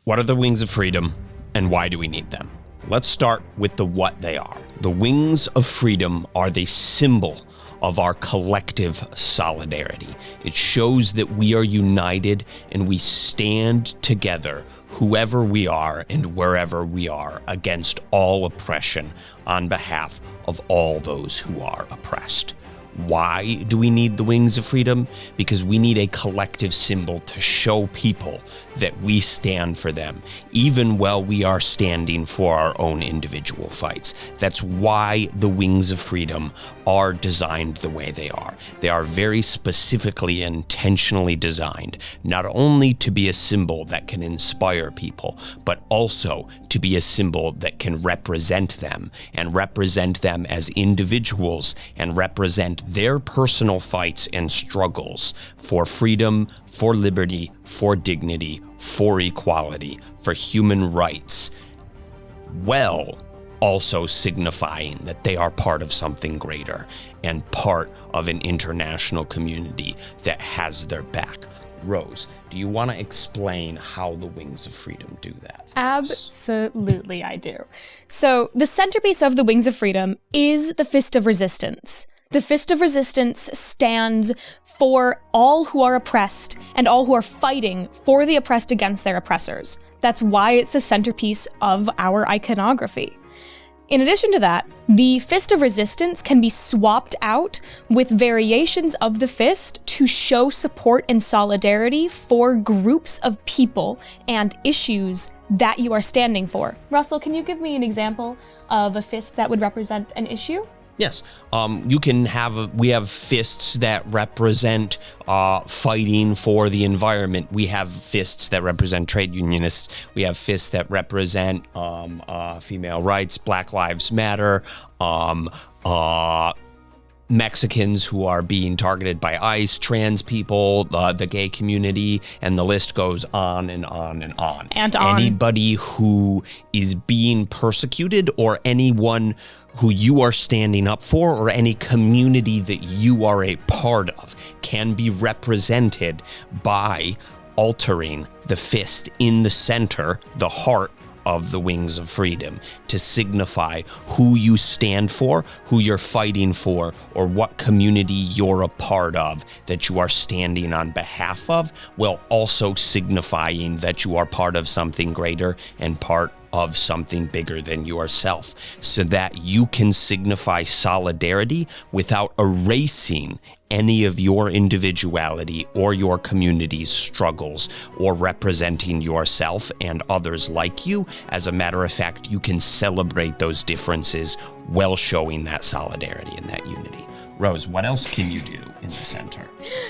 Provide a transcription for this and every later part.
What are the wings of freedom, and why do we need them? Let's start with the what they are. The wings of freedom are the symbol of our collective solidarity. It shows that we are united and we stand together, whoever we are and wherever we are, against all oppression on behalf of all those who are oppressed. Why do we need the wings of freedom? Because we need a collective symbol to show people that we stand for them, even while we are standing for our own individual fights. That's why the wings of freedom are designed the way they are. They are very specifically and intentionally designed, not only to be a symbol that can inspire people, but also to be a symbol that can represent them and represent them as individuals and represent their personal fights and struggles for freedom, for liberty, for dignity, for equality, for human rights, while also signifying that they are part of something greater and part of an international community that has their back. Rose, do you want to explain how the Wings of Freedom do that? Absolutely, I do. So the centerpiece of the Wings of Freedom is the Fist of Resistance. The Fist of Resistance stands for all who are oppressed and all who are fighting for the oppressed against their oppressors. That's why it's the centerpiece of our iconography. In addition to that, the Fist of Resistance can be swapped out with variations of the fist to show support and solidarity for groups of people and issues that you are standing for. Russell, can you give me an example of a fist that would represent an issue? Yes, we have fists that represent fighting for the environment. We have fists that represent trade unionists. We have fists that represent female rights, Black Lives Matter, Mexicans who are being targeted by ICE, trans people, the gay community, and the list goes on and on and on. And on. Anybody who is being persecuted or anyone who you are standing up for or any community that you are a part of can be represented by altering the fist in the center, the heart of the Wings of Freedom, to signify who you stand for, who you're fighting for, or what community you're a part of that you are standing on behalf of, while also signifying that you are part of something greater and part of something bigger than yourself, so that you can signify solidarity without erasing any of your individuality or your community's struggles or representing yourself and others like you. As a matter of fact, you can celebrate those differences while showing that solidarity and that unity. Rose, what else can you do in the center?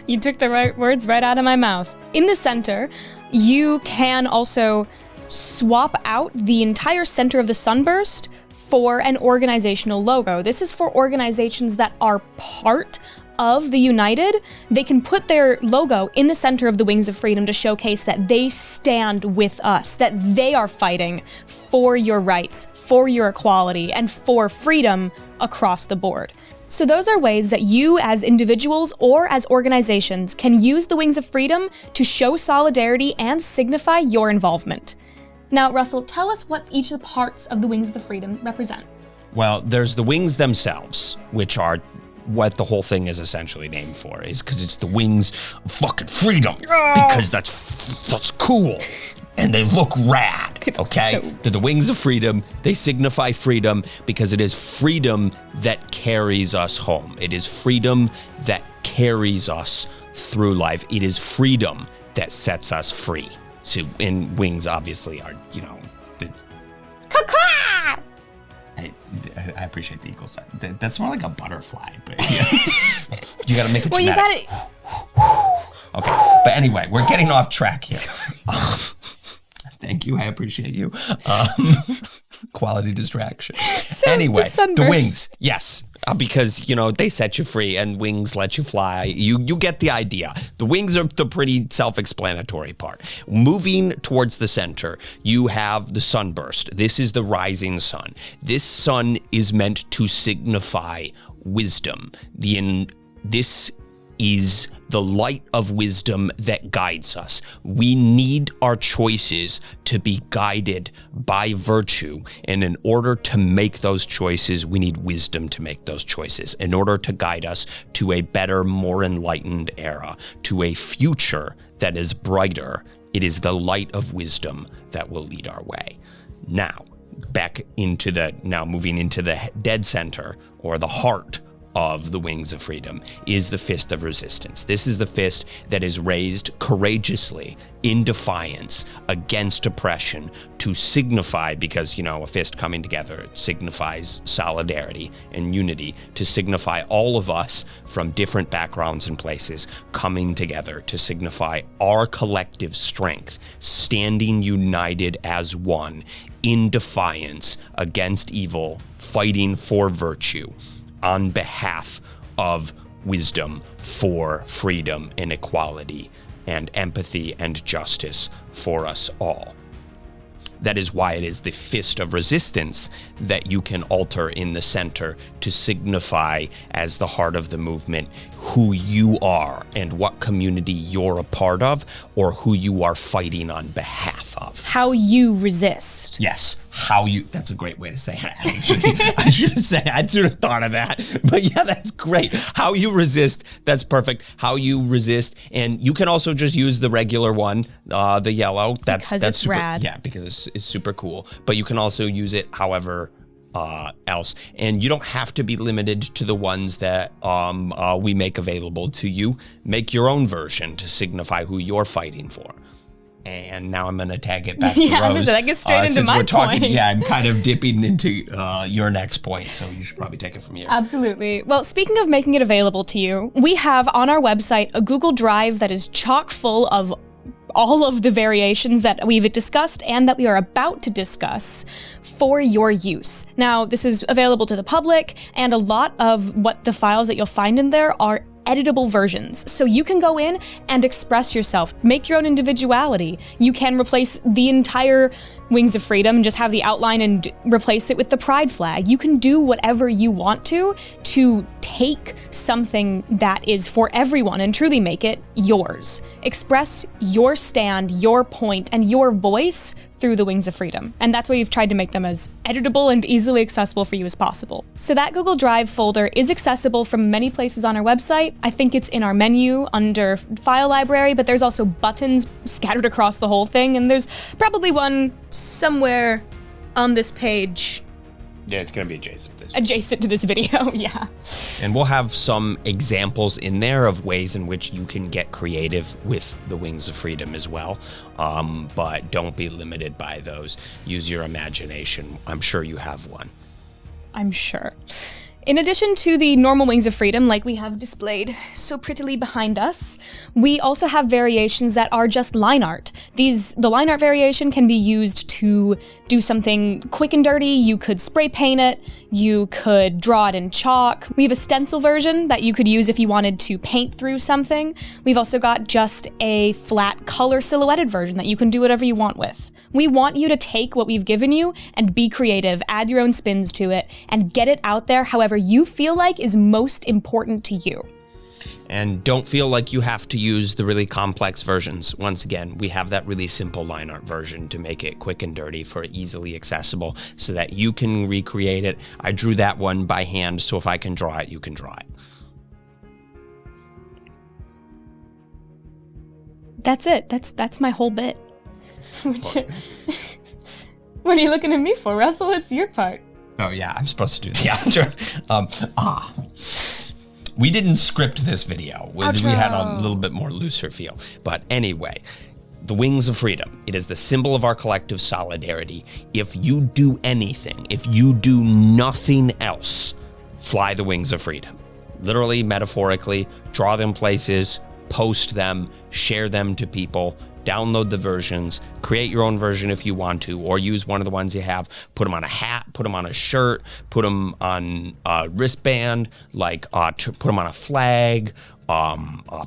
You took the right words right out of my mouth. In the center, you can also swap out the entire center of the sunburst for an organizational logo. This is for organizations that are part of the United. They can put their logo in the center of the Wings of Freedom to showcase that they stand with us, that they are fighting for your rights, for your equality, and for freedom across the board. So those are ways that you as individuals or as organizations can use the Wings of Freedom to show solidarity and signify your involvement. Now, Russell, tell us what each of the parts of the Wings of the Freedom represent. Well, there's the wings themselves, which are what the whole thing is essentially named for, is because it's the wings of fucking freedom. Because that's cool. And they look rad, okay? They're the wings of freedom. They signify freedom because it is freedom that carries us home. It is freedom that carries us through life. It is freedom that sets us free. So, and wings obviously are, I appreciate the equal sign. That's more like a butterfly, but yeah. You gotta make it dramatic. Well, you gotta... Okay, but anyway, we're getting off track here. Thank you, I appreciate you. Quality distraction. So anyway, the wings, yes, because, they set you free and wings let you fly. You get the idea. The wings are the pretty self-explanatory part. Moving towards the center, you have the sunburst. This is the rising sun. This sun is meant to signify wisdom. This is the light of wisdom that guides us. We need our choices to be guided by virtue. And in order to make those choices, we need wisdom to make those choices in order to guide us to a better, more enlightened era, to a future that is brighter. It is the light of wisdom that will lead our way. Now, moving into the dead center, or the heart of the Wings of Freedom, is the Fist of Resistance. This is the fist that is raised courageously in defiance against oppression to signify, because, a fist coming together, it signifies solidarity and unity, to signify all of us from different backgrounds and places coming together to signify our collective strength, standing united as one in defiance against evil, fighting for virtue, on behalf of wisdom, for freedom and equality and empathy and justice for us all. That is why it is the Fist of Resistance that you can alter in the center to signify, as the heart of the movement, who you are and what community you're a part of, or who you are fighting on behalf of. How you resist. Yes. That's a great way to say it, actually. I should have thought of that. But yeah, that's great. How you resist, that's perfect. How you resist. And you can also just use the regular one, the yellow. That's super rad. Yeah, because it's super cool. But you can also use it however else. And you don't have to be limited to the ones that we make available to you. Make your own version to signify who you're fighting for. And now I'm going to tag it back to Rose. That gets straight into my point. Yeah, I'm kind of dipping into your next point, so you should probably take it from here. Absolutely. Well, speaking of making it available to you, we have on our website a Google Drive that is chock full of all of the variations that we've discussed and that we are about to discuss for your use. Now, this is available to the public, and a lot of what the files that you'll find in there are editable versions. So you can go in and express yourself, make your own individuality. You can replace the entire Wings of Freedom and just have the outline and replace it with the pride flag. You can do whatever you want to take something that is for everyone and truly make it yours. Express your stand, your point, and your voice through the Wings of Freedom. And that's why we've tried to make them as editable and easily accessible for you as possible. So that Google Drive folder is accessible from many places on our website. I think it's in our menu under File Library, but there's also buttons scattered across the whole thing, and there's probably one somewhere on this page. Yeah, it's going to be adjacent to this video, yeah. And we'll have some examples in there of ways in which you can get creative with the Wings of Freedom as well. But don't be limited by those. Use your imagination. I'm sure you have one. I'm sure. In addition to the normal Wings of Freedom, like we have displayed so prettily behind us, we also have variations that are just line art. The line art variation can be used to do something quick and dirty. You could spray paint it, you could draw it in chalk. We have a stencil version that you could use if you wanted to paint through something. We've also got just a flat color silhouetted version that you can do whatever you want with. We want you to take what we've given you and be creative, add your own spins to it, and get it out there however you feel like is most important to you. And don't feel like you have to use the really complex versions. Once again, we have that really simple line art version to make it quick and dirty for easily accessible so that you can recreate it. I drew that one by hand, so if I can draw it, you can draw it. That's it. That's my whole bit. What are you looking at me for, Russell? It's your part. Oh yeah, I'm supposed to do the outro. We didn't script this video. We had a little bit more looser feel. But anyway, the Wings of Freedom. It is the symbol of our collective solidarity. If you do anything, if you do nothing else, fly the Wings of Freedom. Literally, metaphorically, draw them places, post them, share them to people, download the versions, create your own version if you want to, or use one of the ones you have, put them on a hat, put them on a shirt, put them on a wristband, put them on a flag,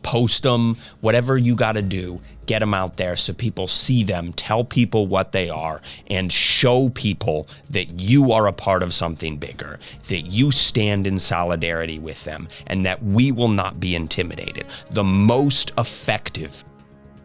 post them, whatever you got to do, get them out there so people see them, tell people what they are, and show people that you are a part of something bigger, that you stand in solidarity with them, and that we will not be intimidated. The most effective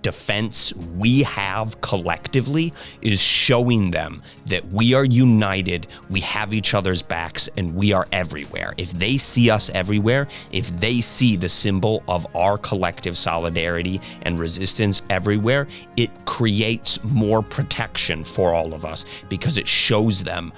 defense we have collectively is showing them that we are united, we have each other's backs, and we are everywhere. If they see us everywhere, if they see the symbol of our collective solidarity and resistance everywhere, it creates more protection for all of us because it shows them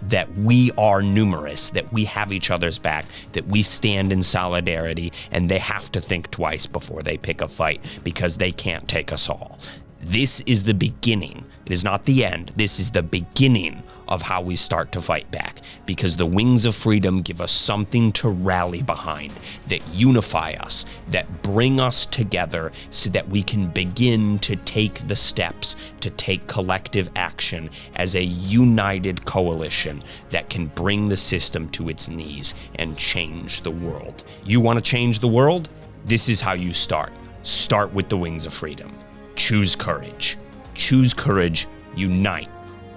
that we are numerous, that we have each other's back, that we stand in solidarity, and they have to think twice before they pick a fight because they can't take us all. This is the beginning. It is not the end. This is the beginning of how we start to fight back, because the Wings of Freedom give us something to rally behind, that unify us, that bring us together so that we can begin to take the steps to take collective action as a united coalition that can bring the system to its knees and change the world. You want to change the world? This is how you start. Start with the Wings of Freedom. Choose courage. Choose courage. Unite.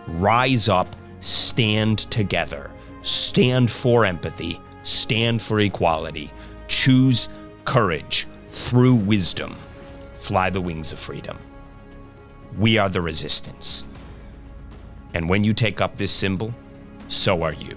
Rise up. Stand together. Stand for empathy. Stand for equality. Choose courage through wisdom. Fly the wings of freedom. We are the resistance. And when you take up this symbol, so are you.